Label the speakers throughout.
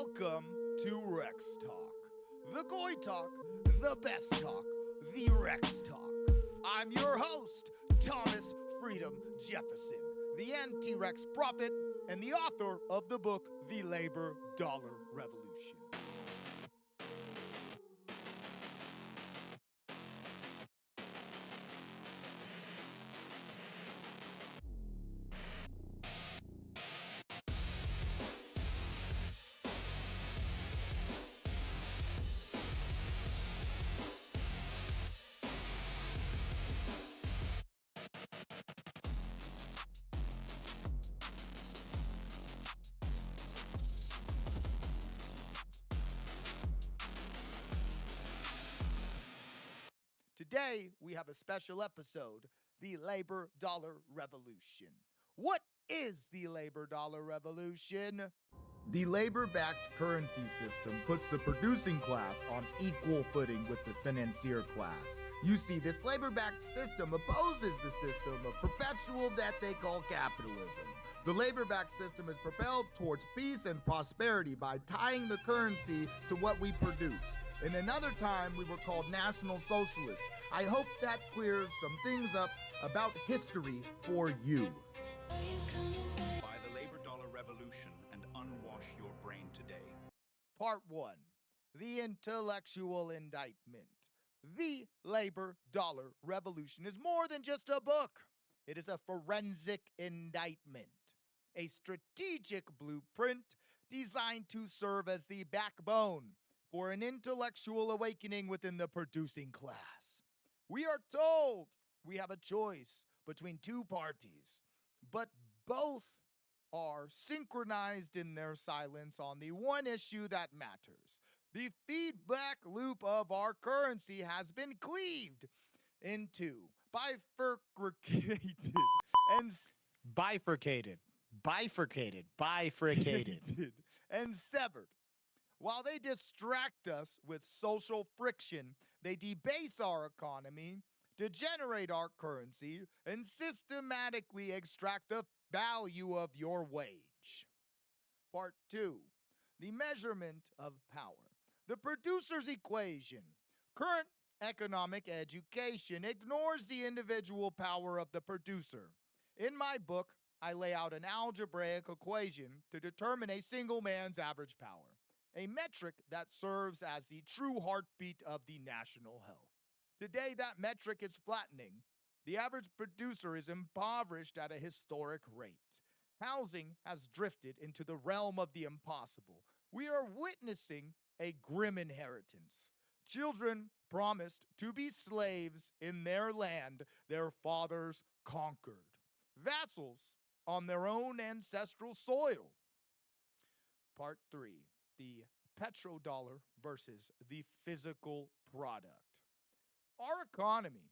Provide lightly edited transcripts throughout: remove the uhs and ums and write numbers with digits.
Speaker 1: Welcome to Rex Talk. The Goy Talk, the best talk, the Rex Talk. I'm your host, Thomas Freedom Jefferson, the anti-Rex prophet and the author of the book, The Labor Dollar Revolution. Today, we have a special episode, the Labor Dollar Revolution. What is the Labor Dollar Revolution? The labor-backed currency system puts the producing class on equal footing with the financier class. You see, this labor-backed system opposes the system of perpetual debt they call capitalism. The labor-backed system is propelled towards peace and prosperity by tying the currency to what we produce. In another time, we were called National Socialists. I hope that clears some things up about history for you.
Speaker 2: Buy the Labor Dollar Revolution and unwash your brain today.
Speaker 1: Part 1. The Intellectual Indictment. The Labor Dollar Revolution is more than just a book. It is a forensic indictment, a strategic blueprint designed to serve as the backbone for an intellectual awakening within the producing class. We are told we have a choice between two parties, but both are synchronized in their silence on the one issue that matters. The feedback loop of our currency has been cleaved into bifurcated and severed. While they distract us with social friction, they debase our economy, degenerate our currency, and systematically extract the value of your wage. Part 2. The measurement of power. The producer's equation. Current economic education ignores the individual power of the producer. In my book, I lay out an algebraic equation to determine a single man's average power, a metric that serves as the true heartbeat of the national health. Today, that metric is flattening. The average producer is impoverished at a historic rate. Housing has drifted into the realm of the impossible. We are witnessing a grim inheritance. Children promised to be slaves in their land their fathers conquered. Vassals on their own ancestral soil. Part 3. The petrodollar versus the physical product. Our economy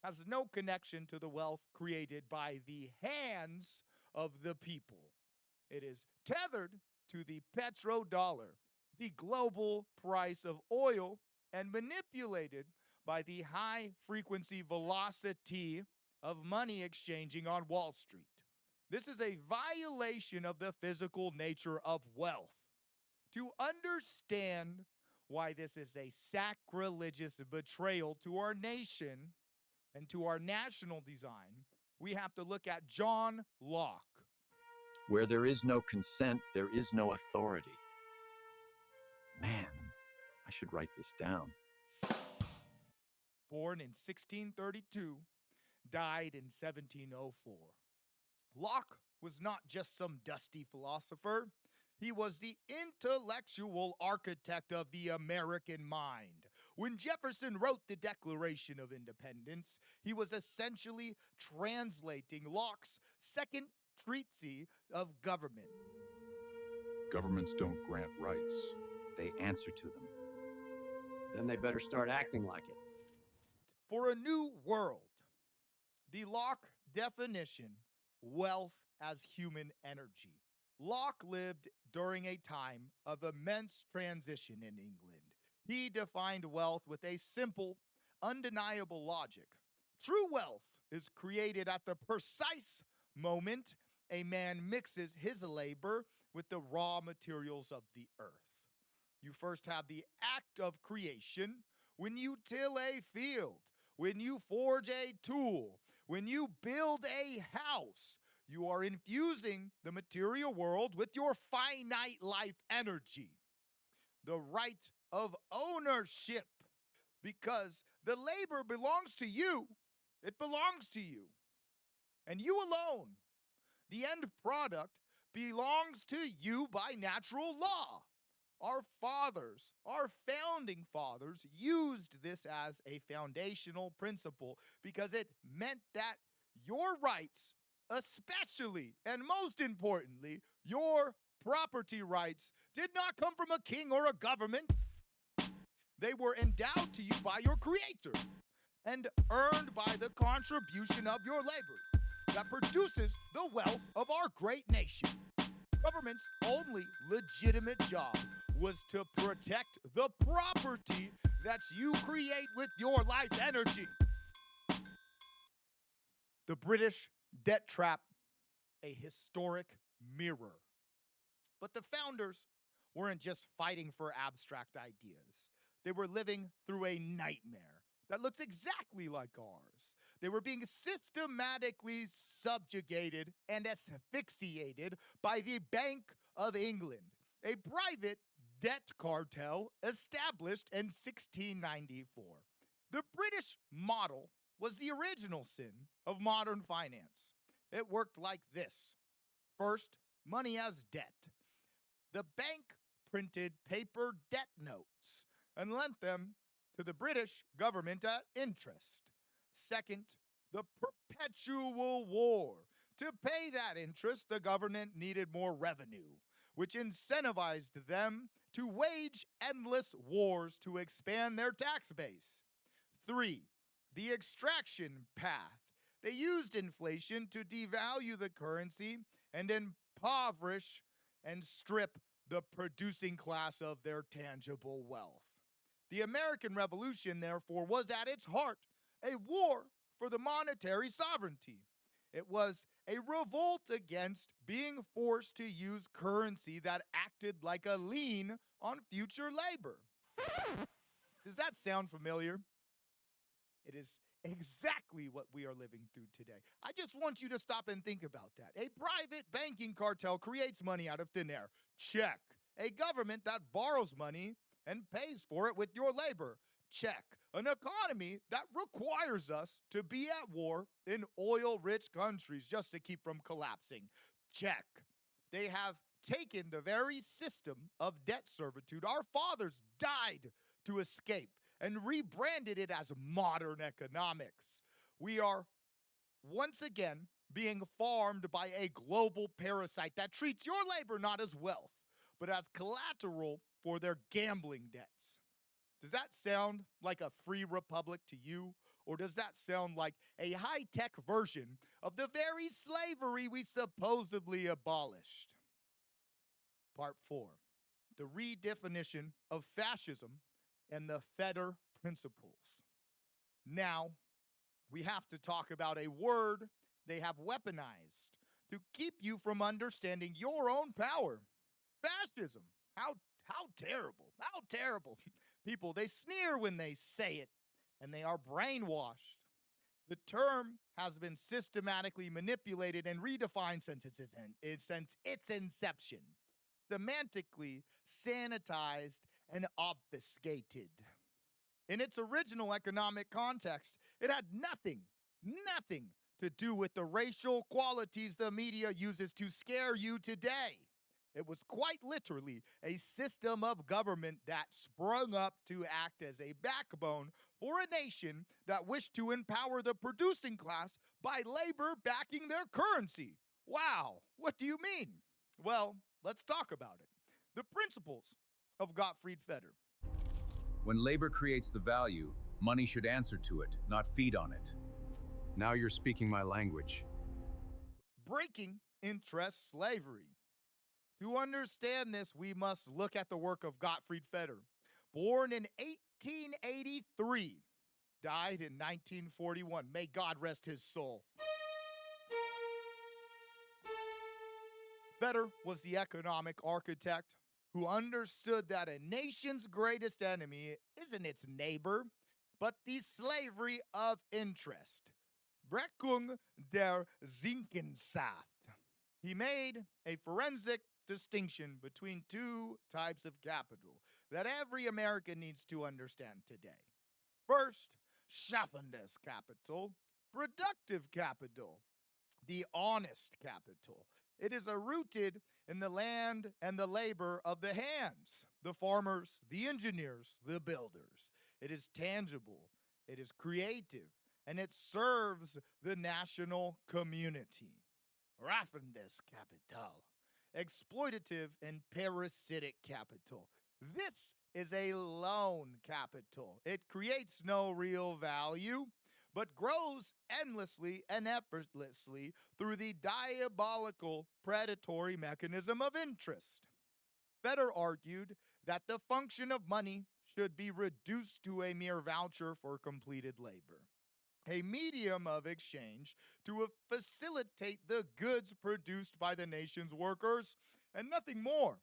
Speaker 1: has no connection to the wealth created by the hands of the people. It is tethered to the petrodollar, the global price of oil, and manipulated by the high-frequency velocity of money exchanging on Wall Street. This is a violation of the physical nature of wealth. To understand why this is a sacrilegious betrayal to our nation and to our national design, we have to look at John Locke.
Speaker 3: Where there is no consent, there is no authority. Man, I should write this down.
Speaker 1: Born in 1632, died in 1704. Locke was not just some dusty philosopher. He was the intellectual architect of the American mind. When Jefferson wrote the Declaration of Independence, he was essentially translating Locke's second treatise of government.
Speaker 2: Governments don't grant rights, they answer to them.
Speaker 4: Then they better start acting like it.
Speaker 1: For a new world, the Locke definition, wealth as human energy. Locke lived during a time of immense transition in England. He defined wealth with a simple, undeniable logic. True wealth is created at the precise moment a man mixes his labor with the raw materials of the earth. You first have the act of creation when you till a field, when you forge a tool, when you build a house. You are infusing the material world with your finite life energy, the right of ownership, because the labor belongs to you. It belongs to you, and you alone. The end product belongs to you by natural law. Our fathers, our founding fathers, used this as a foundational principle because it meant that your rights, especially and most importantly, your property rights, did not come from a king or a government. They were endowed to you by your creator and earned by the contribution of your labor that produces the wealth of our great nation. Government's only legitimate job was to protect the property that you create with your life energy. The British debt trap, a historic mirror. But the founders weren't just fighting for abstract ideas. They were living through a nightmare that looks exactly like ours. They were being systematically subjugated and asphyxiated by the Bank of England, a private debt cartel established in 1694. The British model was the original sin of modern finance. It worked like this. First, money as debt. The bank printed paper debt notes and lent them to the British government at interest. Second, the perpetual war. To pay that interest, the government needed more revenue, which incentivized them to wage endless wars to expand their tax base. 3, the extraction path. They used inflation to devalue the currency and impoverish and strip the producing class of their tangible wealth. The American Revolution, therefore, was at its heart a war for the monetary sovereignty. It was a revolt against being forced to use currency that acted like a lien on future labor. Does that sound familiar? It is exactly what we are living through today. I just want you to stop and think about that. A private banking cartel creates money out of thin air. Check. A government that borrows money and pays for it with your labor. Check. An economy that requires us to be at war in oil-rich countries just to keep from collapsing. Check. They have taken the very system of debt servitude our fathers died to escape and rebranded it as modern economics. We are once again being farmed by a global parasite that treats your labor not as wealth, but as collateral for their gambling debts. Does that sound like a free republic to you? Or does that sound like a high-tech version of the very slavery we supposedly abolished? Part 4, the redefinition of fascism and the Feder principles. Now, we have to talk about a word they have weaponized to keep you from understanding your own power. Fascism. How terrible. How terrible. People, they sneer when they say it, and they are brainwashed. The term has been systematically manipulated and redefined since its inception. Semantically sanitized and obfuscated. In its original economic context, it had nothing to do with the racial qualities the media uses to scare you today. It was quite literally a system of government that sprung up to act as a backbone for a nation that wished to empower the producing class by labor backing their currency. Wow, what do you mean? Well, let's talk about it. The principles of Gottfried Feder.
Speaker 2: When labor creates the value, money should answer to it, not feed on it.
Speaker 4: Now you're speaking my language.
Speaker 1: Breaking interest slavery. To understand this, we must look at the work of Gottfried Feder, born in 1883, died in 1941. May God rest his soul. Feder was the economic architect who understood that a nation's greatest enemy isn't its neighbor, but the slavery of interest. Breckung der Zinkenschaft. He made a forensic distinction between two types of capital that every American needs to understand today. First, schaffendes capital, productive capital, the honest capital. It is rooted in the land and the labor of the hands, the farmers, the engineers, the builders. It is tangible, it is creative, and it serves the national community. Raffendes capital, exploitative and parasitic capital. This is a loan capital. It creates no real value, but grows endlessly and effortlessly through the diabolical predatory mechanism of interest. Feder argued that the function of money should be reduced to a mere voucher for completed labor, a medium of exchange to facilitate the goods produced by the nation's workers, and nothing more.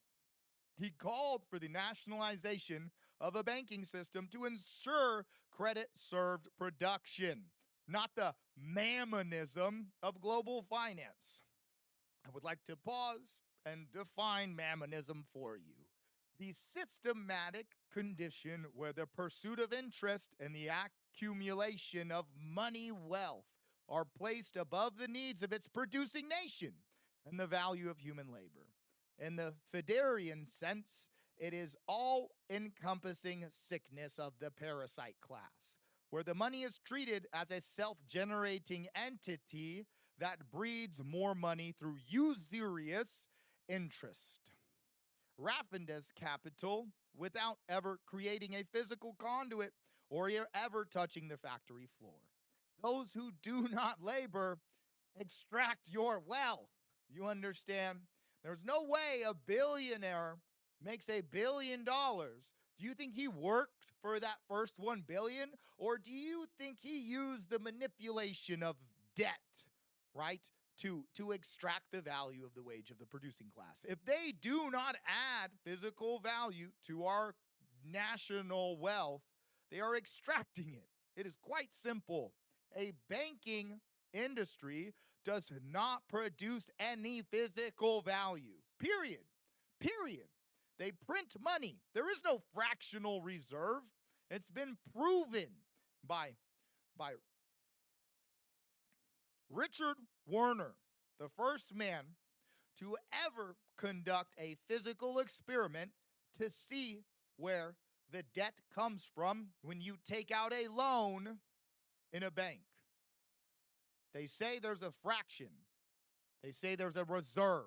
Speaker 1: He called for the nationalization of a banking system to ensure credit-served production, not the mammonism of global finance. I would like to pause and define mammonism for you. The systematic condition where the pursuit of interest and the accumulation of money wealth are placed above the needs of its producing nation and the value of human labor. In the Federian sense, it is all-encompassing sickness of the parasite class, where the money is treated as a self-generating entity that breeds more money through usurious interest. Raffendes capital without ever creating a physical conduit or ever touching the factory floor. Those who do not labor extract your wealth. You understand? There's no way a billionaire makes $1 billion. Do you think he worked for that first 1 billion? Or do you think he used the manipulation of debt, right, to extract the value of the wage of the producing class? If they do not add physical value to our national wealth, they are extracting it. It is quite simple. A banking industry does not produce any physical value. Period. Period. They print money. There is no fractional reserve. It's been proven by Richard Werner, the first man to ever conduct a physical experiment to see where the debt comes from when you take out a loan in a bank. They say there's a fraction. They say there's a reserve.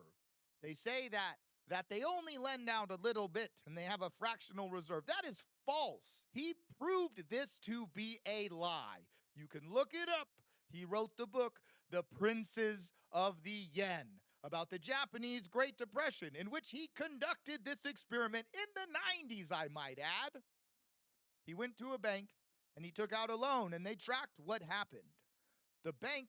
Speaker 1: They say that they only lend out a little bit and they have a fractional reserve. That is false. He proved this to be a lie. You can look it up. He wrote the book, The Princes of the Yen, about the Japanese Great Depression, in which he conducted this experiment in the 90s, I might add. He went to a bank and he took out a loan and they tracked what happened. The bank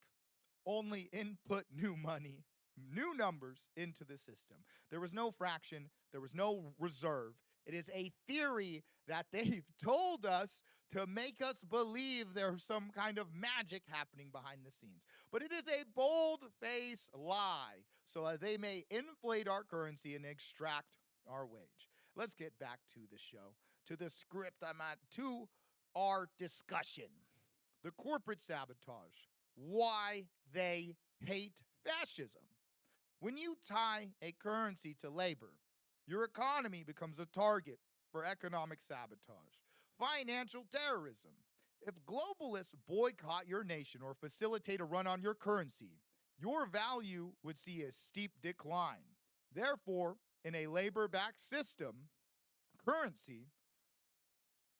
Speaker 1: only input new money, new numbers into the system. There was no fraction. There was no reserve. It is a theory that they've told us to make us believe there's some kind of magic happening behind the scenes. But it is a bold-faced lie, so they may inflate our currency and extract our wage. Let's get back to the show, to the script I'm at, to our discussion. The corporate sabotage, why they hate fascism. When you tie a currency to labor, your economy becomes a target for economic sabotage. Financial terrorism. If globalists boycott your nation or facilitate a run on your currency, your value would see a steep decline. Therefore, in a labor-backed system, currency,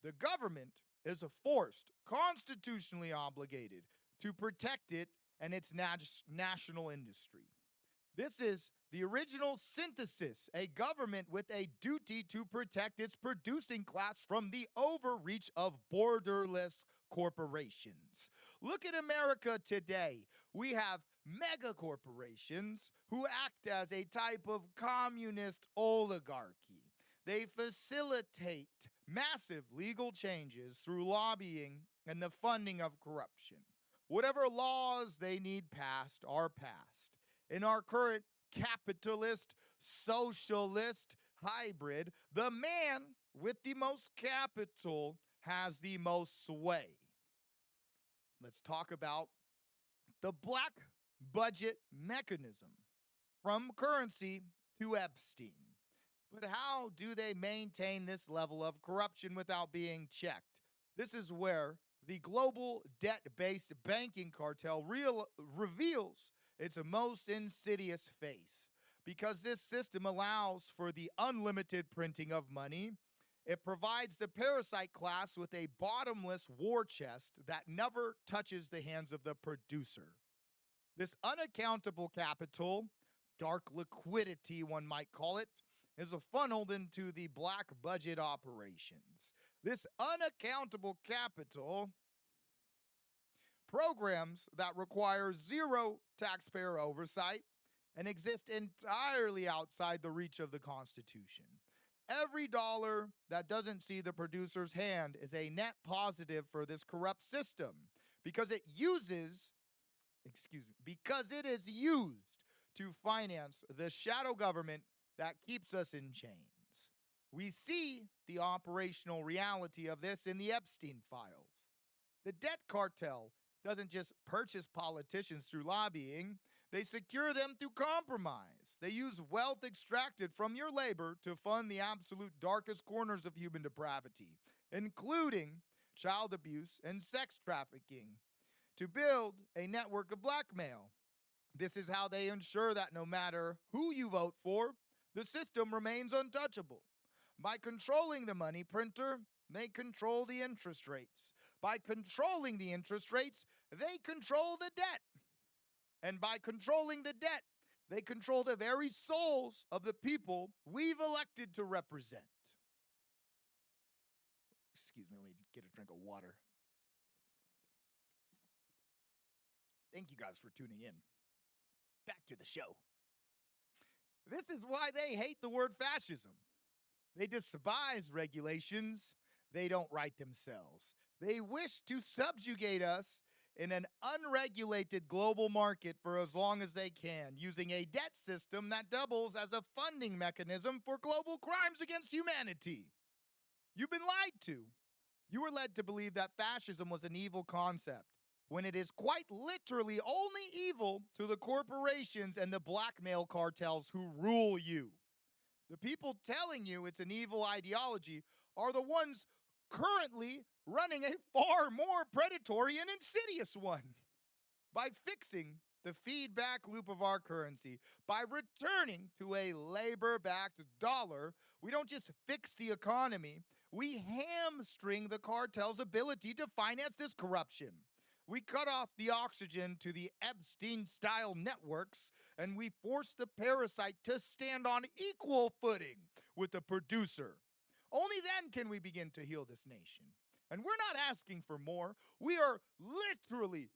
Speaker 1: the government is forced, constitutionally obligated, to protect it and its national industry. This is the original synthesis, a government with a duty to protect its producing class from the overreach of borderless corporations. Look at America today. We have mega corporations who act as a type of communist oligarchy. They facilitate massive legal changes through lobbying and the funding of corruption. Whatever laws they need passed are passed. In our current capitalist, socialist hybrid, the man with the most capital has the most sway. Let's talk about the black budget mechanism, from currency to Epstein. But how do they maintain this level of corruption without being checked? This is where the global debt-based banking cartel reveals its most insidious face. Because this system allows for the unlimited printing of money, it provides the parasite class with a bottomless war chest that never touches the hands of the producer. This unaccountable capital, dark liquidity one might call it, is funneled into the black budget operations. This unaccountable capital programs that require zero taxpayer oversight and exist entirely outside the reach of the Constitution. Every dollar that doesn't see the producer's hand is a net positive for this corrupt system because it is used to finance the shadow government that keeps us in chains. We see the operational reality of this in the Epstein files. The debt cartel doesn't just purchase politicians through lobbying, they secure them through compromise. They use wealth extracted from your labor to fund the absolute darkest corners of human depravity, including child abuse and sex trafficking, to build a network of blackmail. This is how they ensure that no matter who you vote for, the system remains untouchable. By controlling the money printer, they control the interest rates. By controlling the interest rates, they control the debt. And by controlling the debt, they control the very souls of the people we've elected to represent. Excuse me, let me get a drink of water. Thank you guys for tuning in. Back to the show. This is why they hate the word fascism. They despise regulations. They don't write themselves. They wish to subjugate us in an unregulated global market for as long as they can, using a debt system that doubles as a funding mechanism for global crimes against humanity. You've been lied to. You were led to believe that fascism was an evil concept, when it is quite literally only evil to the corporations and the blackmail cartels who rule you. The people telling you it's an evil ideology are the ones currently running a far more predatory and insidious one. By fixing the feedback loop of our currency, by returning to a labor-backed dollar, we don't just fix the economy, we hamstring the cartel's ability to finance this corruption. We cut off the oxygen to the Epstein-style networks, and we force the parasite to stand on equal footing with the producer. Only then can we begin to heal this nation. And we're not asking for more. We are literally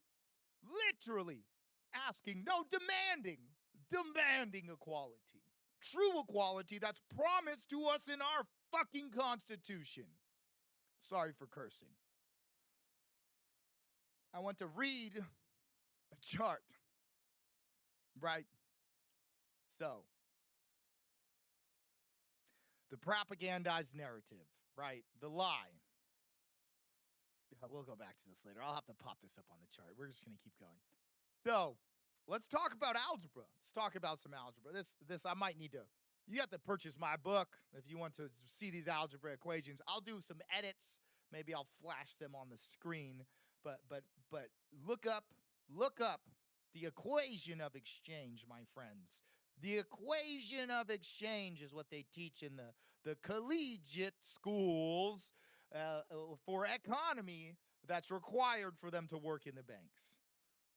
Speaker 1: asking, no, demanding equality. True equality that's promised to us in our fucking Constitution. Sorry for cursing. I want to read a chart, right? So, the propagandized narrative, right? The lie. We'll go back to this later. I'll have to pop this up on the chart. We're just going to keep going. So, let's talk about algebra. Let's talk about some algebra. This I might need to, you have to purchase my book if you want to see these algebra equations. I'll do some edits. Maybe I'll flash them on the screen. But look up the equation of exchange, my friends. The equation of exchange is what they teach in the collegiate schools for economy that's required for them to work in the banks,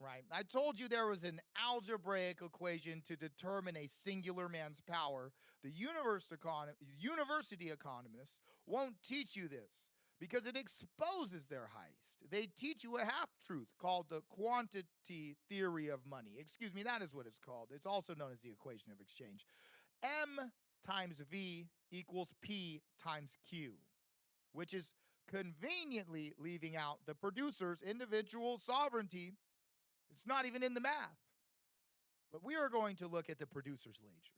Speaker 1: right? I told you there was an algebraic equation to determine a singular man's power. The university economists won't teach you this. because it exposes their heist. They teach you a half-truth called the quantity theory of money. Excuse me, that is what it's called. It's also known as the equation of exchange. M times V equals P times Q, which is conveniently leaving out the producer's individual sovereignty. It's not even in the math. But we are going to look at the producer's ledger,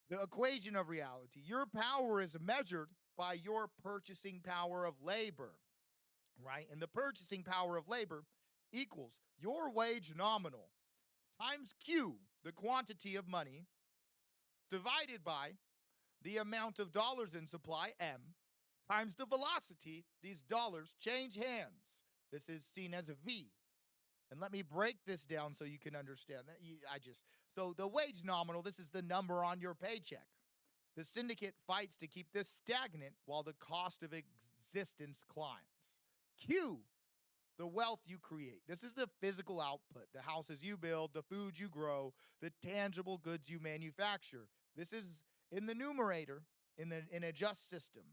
Speaker 1: the equation of reality. Your power is measured by your purchasing power of labor, right? And the purchasing power of labor equals your wage nominal times Q, the quantity of money, divided by the amount of dollars in supply, M, times the velocity these dollars change hands. This is seen as a V. And let me break this down so you can understand that. So the wage nominal, this is the number on your paycheck. The syndicate fights to keep this stagnant while the cost of existence climbs. Q, the wealth you create. This is the physical output, the houses you build, the food you grow, the tangible goods you manufacture. This is in the numerator in a just system.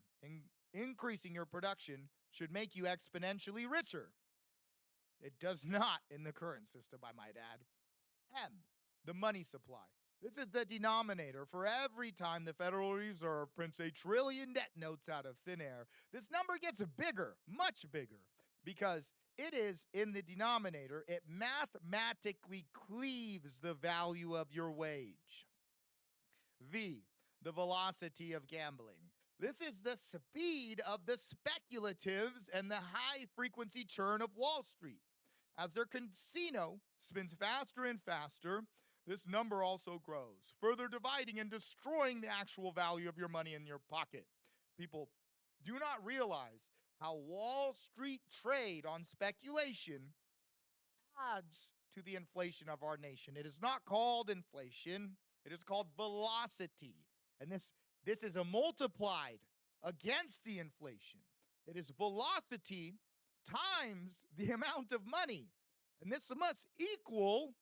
Speaker 1: Increasing your production should make you exponentially richer. It does not in the current system, I might add. M, the money supply. This is the denominator for every time the Federal Reserve prints $1 trillion debt notes out of thin air. This number gets bigger, much bigger, because it is in the denominator. It mathematically cleaves the value of your wage. V, the velocity of gambling. This is the speed of the speculatives and the high-frequency churn of Wall Street. As their casino spins faster and faster, this number also grows, further dividing and destroying the actual value of your money in your pocket. People do not realize how Wall Street trade on speculation adds to the inflation of our nation. It is not called inflation. It is called velocity. And this is a multiplied against the inflation. It is velocity times the amount of money. And this must equal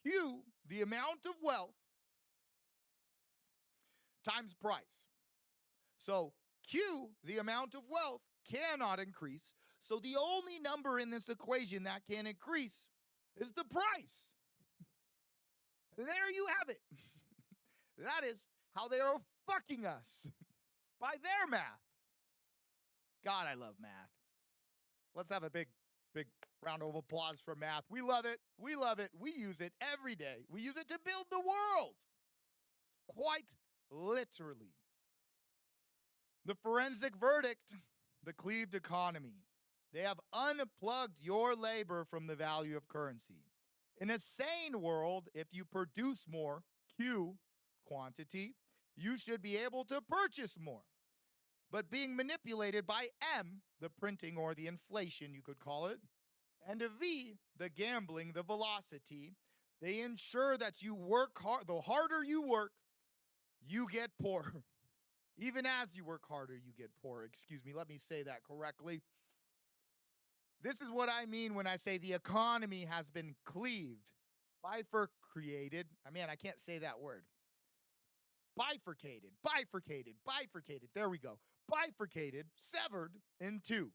Speaker 1: Q, the amount of wealth, times price. So Q, the amount of wealth, cannot increase. So the only number in this equation that can increase is the price. There you have it. That is how they are fucking us by their math. God, I love math. Let's have a big round of applause for math. We love it. We love it. We use it every day. We use it to build the world. Quite literally. The forensic verdict, the cleaved economy. They have unplugged your labor from the value of currency. In a sane world, if you produce more, Q, quantity, you should be able to purchase more. But being manipulated by M, the printing or the inflation, you could call it, and a V, the gambling, the velocity, they ensure that you work hard. The harder you work, you get poorer. Even as you work harder, you get poorer. Excuse me, let me say that correctly. This is what I mean when I say the economy has been cleaved, bifurcated. I can't say that word. Bifurcated. There we go. Bifurcated, severed in two.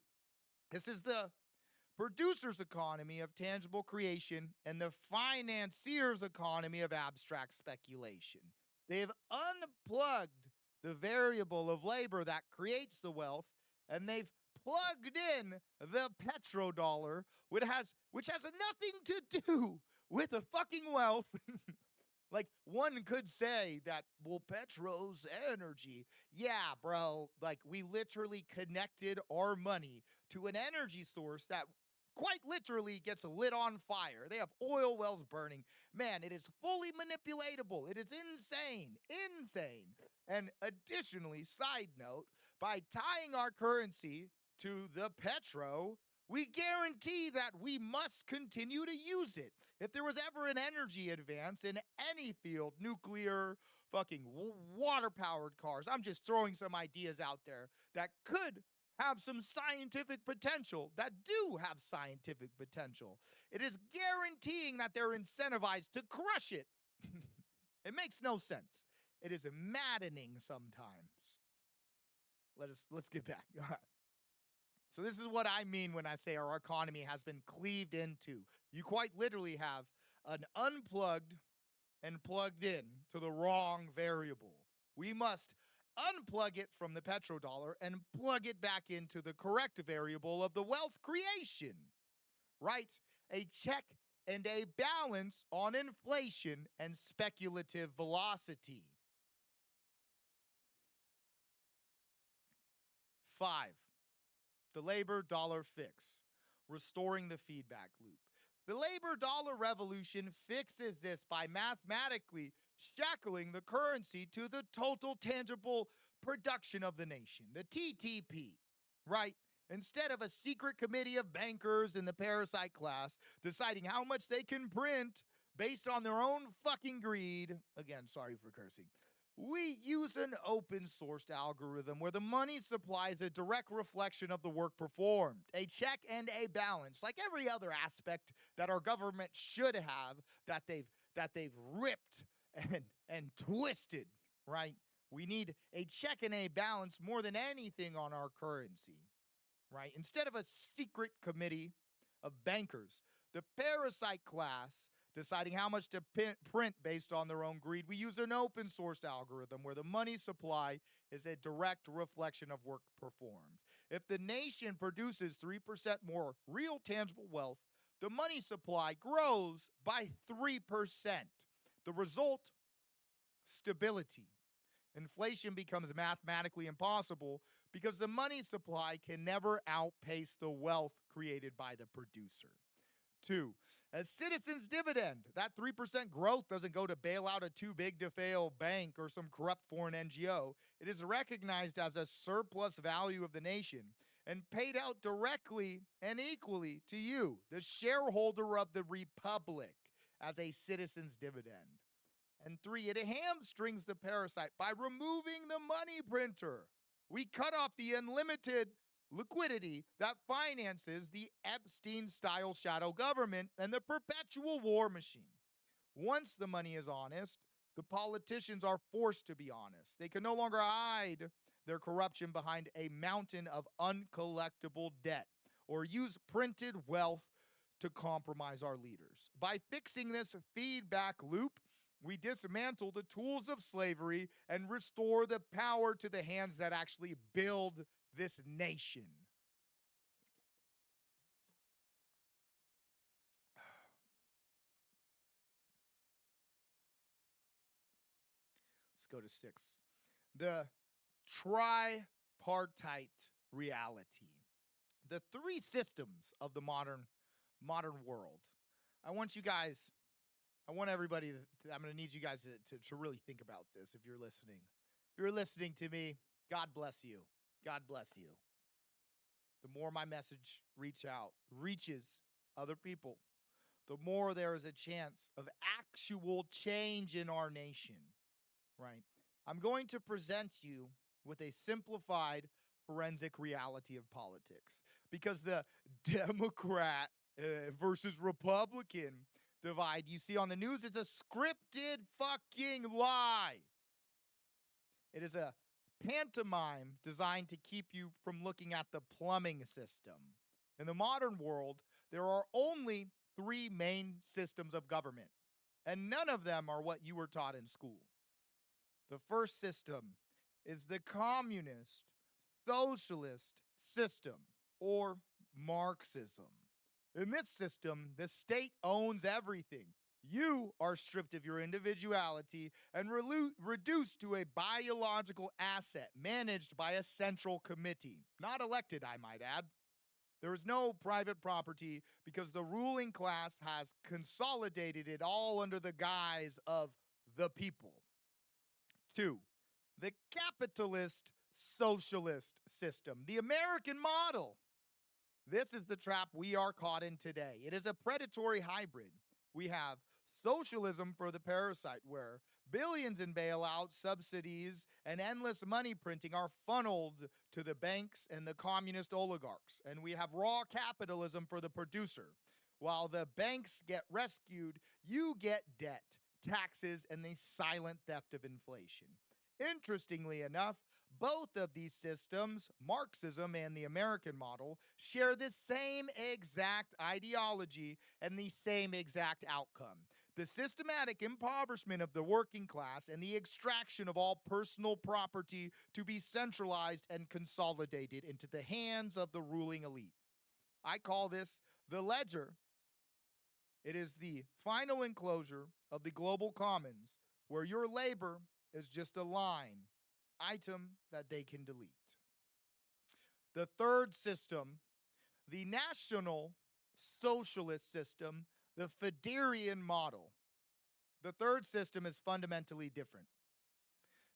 Speaker 1: This is the producer's economy of tangible creation and the financier's economy of abstract speculation. They've unplugged the variable of labor that creates the wealth, and they've plugged in the petrodollar, which has nothing to do with the fucking wealth. Like, one could say that, well, Petro's energy. Yeah, bro, like, we literally connected our money to an energy source that quite literally gets lit on fire. They have oil wells burning. Man, it is fully manipulatable. It is insane. And additionally, side note, by tying our currency to the petro, we guarantee that we must continue to use it. If there was ever an energy advance in any field, nuclear, fucking water-powered cars, I'm just throwing some ideas out there that could have some scientific potential, that do have scientific potential. It is guaranteeing that they're incentivized to crush it. It makes no sense. It is maddening sometimes. Let's get back. All right. So this is what I mean when I say our economy has been cleaved into. You quite literally have an unplugged and plugged in to the wrong variable. We must unplug it from the petrodollar and plug it back into the correct variable of the wealth creation, right? A check and a balance on inflation and speculative velocity. 5, the labor dollar fix, restoring the feedback loop. The labor dollar revolution fixes this by mathematically shackling the currency to the total tangible production of the nation, the TTP, right? Instead of a secret committee of bankers in the parasite class deciding how much they can print based on their own fucking greed, again, sorry for cursing, we use an open sourced algorithm where the money supply is a direct reflection of the work performed, a check and a balance, like every other aspect that our government should have that they've ripped and twisted, right? We need a check and a balance more than anything on our currency, right? Instead of a secret committee of bankers, the parasite class deciding how much to print based on their own greed, we use an open source algorithm where the money supply is a direct reflection of work performed. If the nation produces 3% more real tangible wealth, the money supply grows by 3%. The result, stability. Inflation becomes mathematically impossible because the money supply can never outpace the wealth created by the producer. 2, a citizen's dividend. That 3% growth doesn't go to bail out a too big to fail bank or some corrupt foreign NGO. It is recognized as a surplus value of the nation and paid out directly and equally to you, the shareholder of the republic, as a citizen's dividend. And 3, it hamstrings the parasite by removing the money printer. We cut off the unlimited liquidity that finances the Epstein-style shadow government and the perpetual war machine. Once the money is honest, the politicians are forced to be honest. They can no longer hide their corruption behind a mountain of uncollectible debt or use printed wealth to compromise our leaders. By fixing this feedback loop, we dismantle the tools of slavery and restore the power to the hands that actually build this nation. Let's go to 6. The tripartite reality. The 3 systems of the modern world. I want everybody I'm going to need you guys to really think about this if you're listening. If you're listening to me, God bless you. God bless you. The more my message reaches other people, the more there is a chance of actual change in our nation, right? I'm going to present you with a simplified forensic reality of politics because the Democrat versus Republican divide you see on the news is a scripted fucking lie. It is a pantomime designed to keep you from looking at the plumbing system. In the modern world, there are only 3 main systems of government, and none of them are what you were taught in school. The first system is the communist, socialist system, or Marxism. In this system, the state owns everything. You are stripped of your individuality and reduced to a biological asset managed by a central committee. Not elected, I might add. There is no private property because the ruling class has consolidated it all under the guise of the people. 2, the capitalist socialist system, the American model. This is the trap we are caught in today. It is a predatory hybrid. We have socialism for the parasite, where billions in bailouts, subsidies, and endless money printing are funneled to the banks and the communist oligarchs. And we have raw capitalism for the producer. While the banks get rescued, you get debt, taxes, and the silent theft of inflation. Interestingly enough, Both of these systems, Marxism and the American model, share the same exact ideology and the same exact outcome: the systematic impoverishment of the working class and the extraction of all personal property to be centralized and consolidated into the hands of the ruling elite. I call this the ledger. It is the final enclosure of the global commons, where your labor is just a line item that they can delete. The third system, the National Socialist system, the Federian model. The third system is fundamentally different.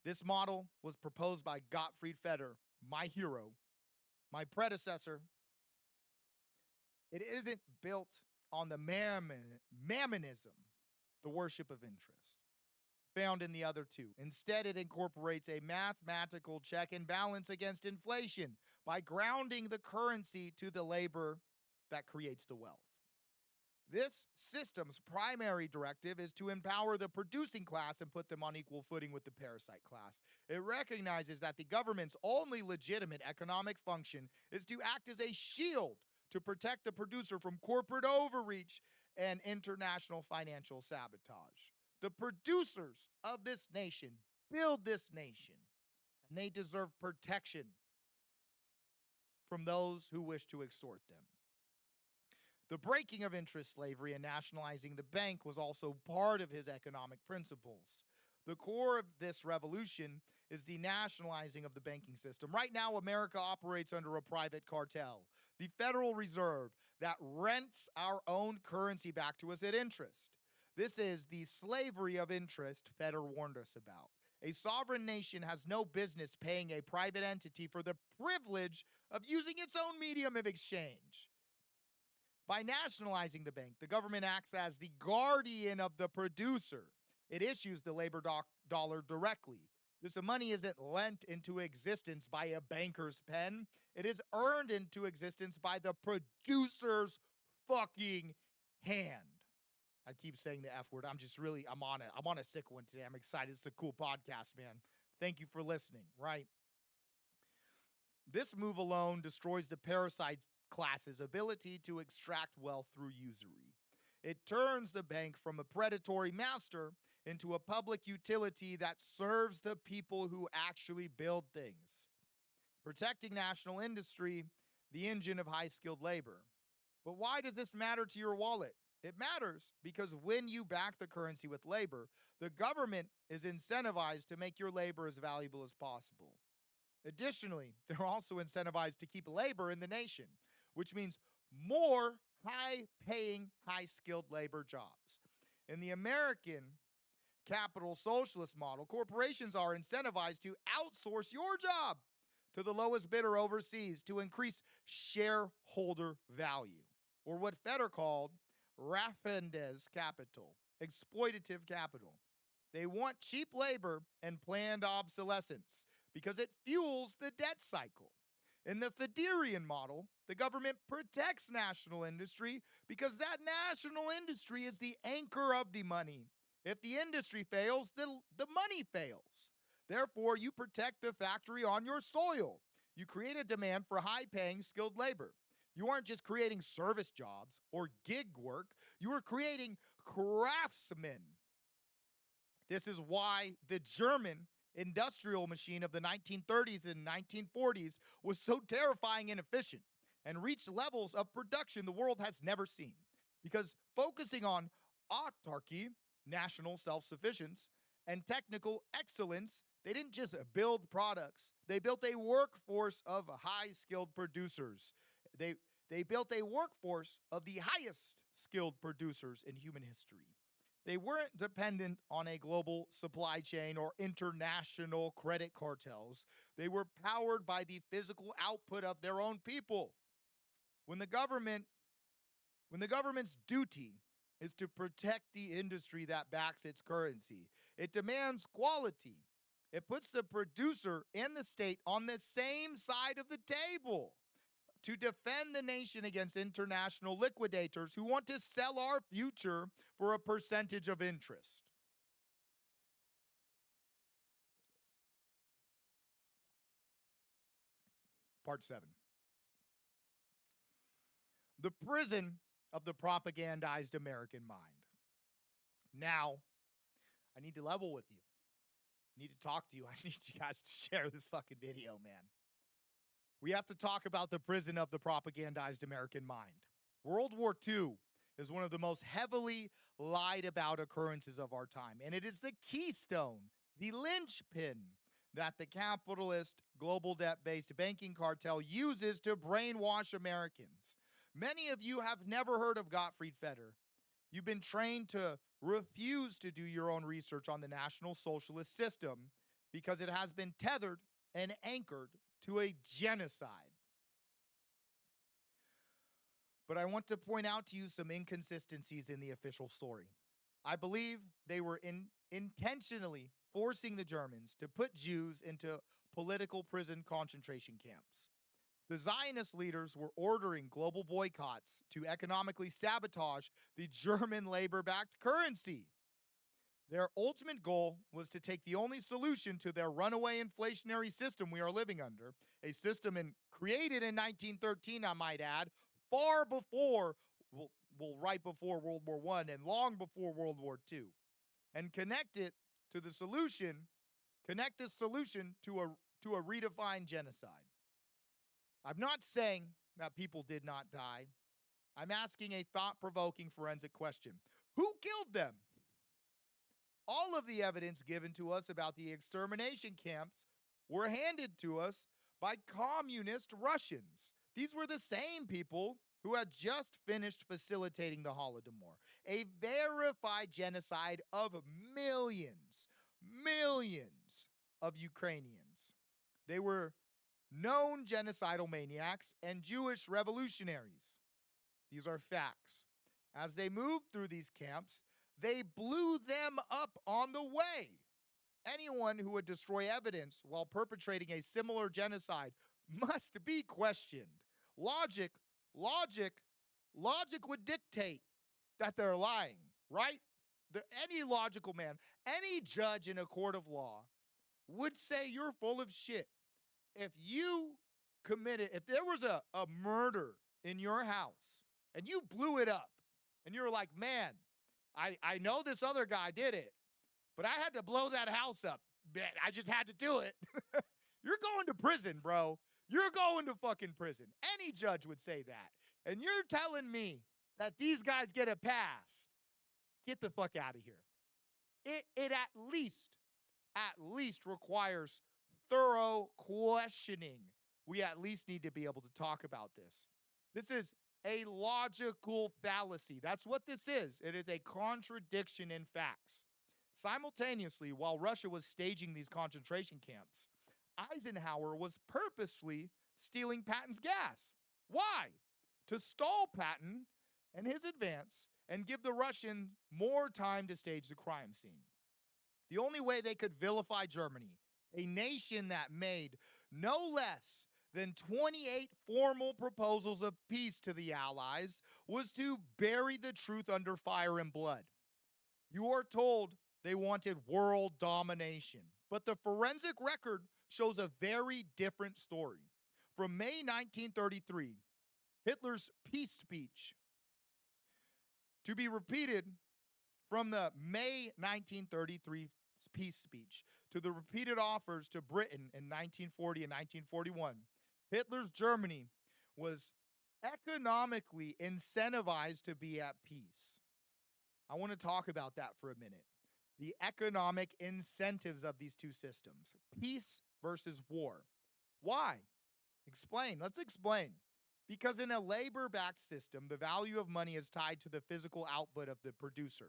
Speaker 1: This model was proposed by Gottfried Feder, my hero, my predecessor. It isn't built on the mammonism, the worship of interest, found in the other two. Instead, it incorporates a mathematical check and balance against inflation by grounding the currency to the labor that creates the wealth. This system's primary directive is to empower the producing class and put them on equal footing with the parasite class. It recognizes that the government's only legitimate economic function is to act as a shield to protect the producer from corporate overreach and international financial sabotage. The producers of this nation build this nation, and they deserve protection from those who wish to extort them. The breaking of interest slavery and nationalizing the bank was also part of his economic principles. The core of this revolution is the nationalizing of the banking system. Right now, America operates under a private cartel, the Federal Reserve, that rents our own currency back to us at interest. This is the slavery of interest Feder warned us about. A sovereign nation has no business paying a private entity for the privilege of using its own medium of exchange. By nationalizing the bank, the government acts as the guardian of the producer. It issues the labor dollar directly. This money isn't lent into existence by a banker's pen. It is earned into existence by the producer's fucking hand. I keep saying the F word. I'm on a sick one today. I'm excited. It's a cool podcast, man. Thank you for listening, right? This move alone destroys the parasite class's ability to extract wealth through usury. It turns the bank from a predatory master into a public utility that serves the people who actually build things, protecting national industry, the engine of high-skilled labor. But why does this matter to your wallet? It matters because when you back the currency with labor, the government is incentivized to make your labor as valuable as possible. Additionally, they're also incentivized to keep labor in the nation, which means more high-paying, high-skilled labor jobs. In the American capital socialist model, corporations are incentivized to outsource your job to the lowest bidder overseas to increase shareholder value, or what Feder called Raffendes capital, exploitative capital. They want cheap labor and planned obsolescence because it fuels the debt cycle. In the Federian model, the government protects national industry because that national industry is the anchor of the money. If the industry fails, the money fails. Therefore, you protect the factory on your soil. You create a demand for high-paying, skilled labor. You aren't just creating service jobs or gig work. You are creating craftsmen. This is why the German industrial machine of the 1930s and 1940s was so terrifying and efficient and reached levels of production the world has never seen. Because focusing on autarky, national self-sufficiency, and technical excellence, they didn't just build products. They built a workforce of high-skilled producers. They built a workforce of the highest skilled producers in human history. They weren't dependent on a global supply chain or international credit cartels. They were powered by the physical output of their own people. When the government's duty is to protect the industry that backs its currency, it demands quality. It puts the producer and the state on the same side of the table to defend the nation against international liquidators who want to sell our future for a percentage of interest. Part 7. The prison of the propagandized American mind. Now, I need to level with you. I need to talk to you. I need you guys to share this fucking video, man. We have to talk about the prison of the propagandized American mind. World War II is one of the most heavily lied about occurrences of our time, and it is the keystone, the linchpin that the capitalist, global debt-based banking cartel uses to brainwash Americans. Many of you have never heard of Gottfried Feder. You've been trained to refuse to do your own research on the National Socialist system because it has been tethered and anchored to a genocide. But I want to point out to you some inconsistencies in the official story. I believe they were intentionally forcing the Germans to put Jews into political prison concentration camps. The Zionist leaders were ordering global boycotts to economically sabotage the German labor-backed currency. Their ultimate goal was to take the only solution to their runaway inflationary system we are living under, a system created in 1913, I might add, far before, right before World War I and long before World War II, and connect this solution to a redefined genocide. I'm not saying that people did not die. I'm asking a thought-provoking forensic question. Who killed them? All of the evidence given to us about the extermination camps were handed to us by communist Russians. These were the same people who had just finished facilitating the Holodomor, a verified genocide of millions of Ukrainians. They were known genocidal maniacs and Jewish revolutionaries. These are facts. As they moved through these camps, they blew them up on the way. Anyone who would destroy evidence while perpetrating a similar genocide must be questioned. Logic would dictate that they're lying, right? Any logical man, any judge in a court of law would say you're full of shit. If there was a murder in your house and you blew it up and you were like, man, I know this other guy did it, but I had to blow that house up. I just had to do it. You're going to prison, bro. You're going to fucking prison. Any judge would say that. And you're telling me that these guys get a pass. Get the fuck out of here. It at least requires thorough questioning. We at least need to be able to talk about this. This is a logical fallacy. That's what this is. It is a contradiction in facts. Simultaneously, while Russia was staging these concentration camps, Eisenhower was purposely stealing Patton's gas. Why? To stall Patton and his advance and give the Russians more time to stage the crime scene. The only way they could vilify Germany, a nation that made no less than 28 formal proposals of peace to the Allies, was to bury the truth under fire and blood. You are told they wanted world domination, but the forensic record shows a very different story. From May 1933, Hitler's peace speech, to be repeated from the May 1933 peace speech to the repeated offers to Britain in 1940 and 1941, Hitler's Germany was economically incentivized to be at peace. I want to talk about that for a minute. The economic incentives of these two systems, peace versus war. Why? Explain. Let's explain. Because in a labor-backed system, the value of money is tied to the physical output of the producer.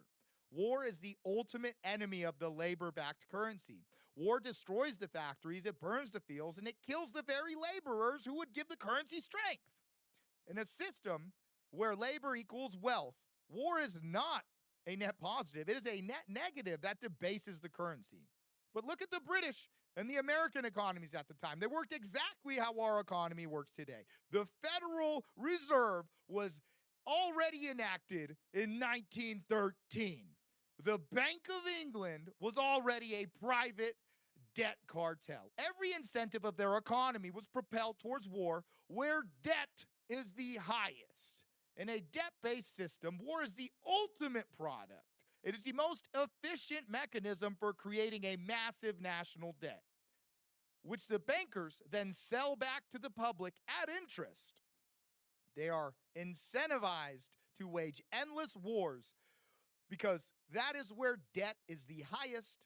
Speaker 1: War is the ultimate enemy of the labor-backed currency. War destroys the factories, it burns the fields, and it kills the very laborers who would give the currency strength. In a system where labor equals wealth, war is not a net positive. It is a net negative that debases the currency. But look at the British and the American economies at the time. They worked exactly how our economy works today. The Federal Reserve was already enacted in 1913. The Bank of England was already a private, debt cartel. Every incentive of their economy was propelled towards war where debt is the highest. In a debt-based system, war is the ultimate product. It is the most efficient mechanism for creating a massive national debt, which the bankers then sell back to the public at interest. They are incentivized to wage endless wars because that is where debt is the highest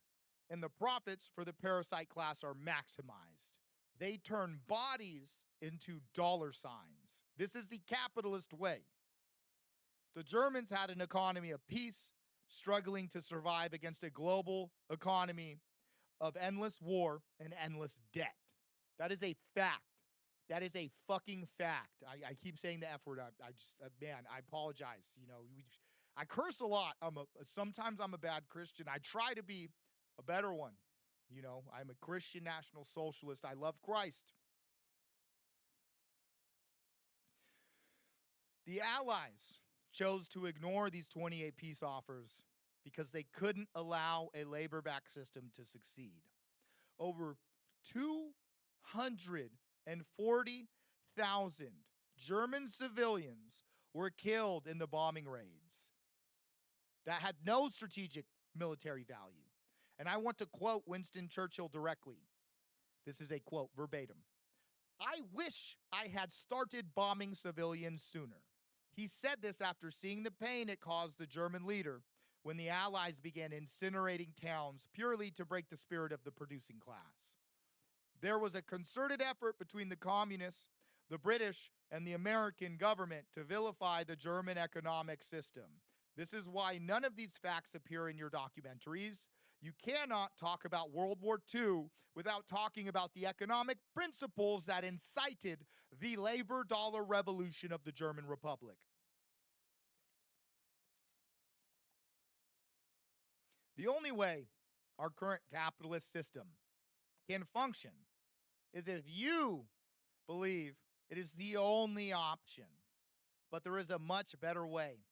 Speaker 1: and the profits for the parasite class are maximized. They turn bodies into dollar signs. This is the capitalist way. The Germans had an economy of peace, struggling to survive against a global economy of endless war and endless debt. That is a fact. That is a fucking fact. I keep saying the F word. Man, I apologize. You know, I curse a lot. Sometimes I'm a bad Christian. I try to be a better one. You know, I'm a Christian National Socialist. I love Christ. The Allies chose to ignore these 28 peace offers because they couldn't allow a labor-backed system to succeed. Over 240,000 German civilians were killed in the bombing raids that had no strategic military value. And I want to quote Winston Churchill directly. This is a quote verbatim. "I wish I had started bombing civilians sooner." He said this after seeing the pain it caused the German leader when the Allies began incinerating towns purely to break the spirit of the producing class. There was a concerted effort between the communists, the British, and the American government to vilify the German economic system. This is why none of these facts appear in your documentaries. You cannot talk about World War II without talking about the economic principles that incited the labor dollar revolution of the German Republic. The only way our current capitalist system can function is if you believe it is the only option. But there is a much better way.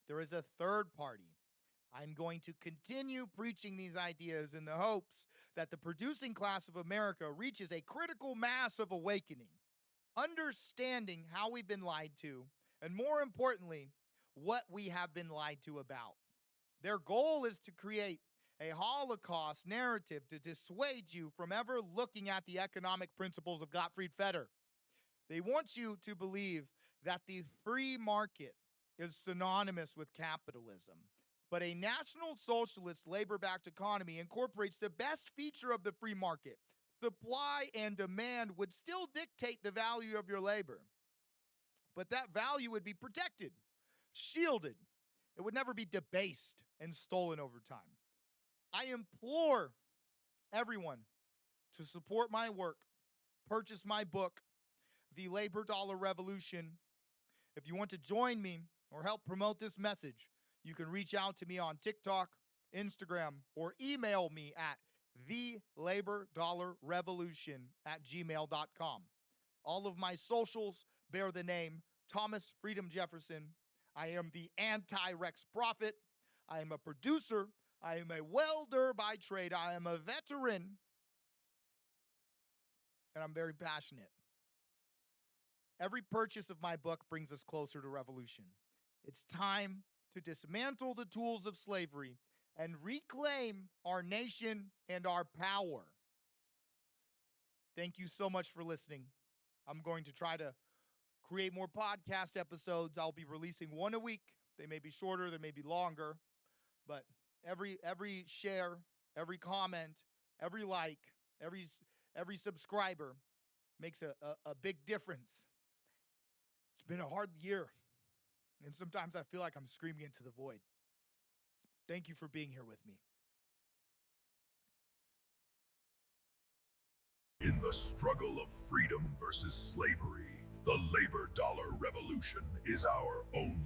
Speaker 1: There is a third party. I'm going to continue preaching these ideas in the hopes that the producing class of America reaches a critical mass of awakening, understanding how we've been lied to, and more importantly, what we have been lied to about. Their goal is to create a Holocaust narrative to dissuade you from ever looking at the economic principles of Gottfried Feder. They want you to believe that the free market is synonymous with capitalism. But a national socialist labor-backed economy incorporates the best feature of the free market. Supply and demand would still dictate the value of your labor. But that value would be protected, shielded. It would never be debased and stolen over time. I implore everyone to support my work, purchase my book, The Labor Dollar Revolution. If you want to join me or help promote this message, you can reach out to me on TikTok, Instagram, or email me at thelabordollarrevolution@gmail.com. All of my socials bear the name Thomas Freedom Jefferson. I am the anti-Rex prophet. I am a producer. I am a welder by trade. I am a veteran. And I'm very passionate. Every purchase of my book brings us closer to revolution. It's time to dismantle the tools of slavery and reclaim our nation and our power. Thank you so much for listening. I'm going to try to create more podcast episodes. I'll be releasing one a week. They may be shorter, they may be longer, but every share, every comment, every like, every subscriber makes a big difference. It's been a hard year, and sometimes I feel like I'm screaming into the void. Thank you for being here with me.
Speaker 5: In the struggle of freedom versus slavery, the labor dollar revolution is our only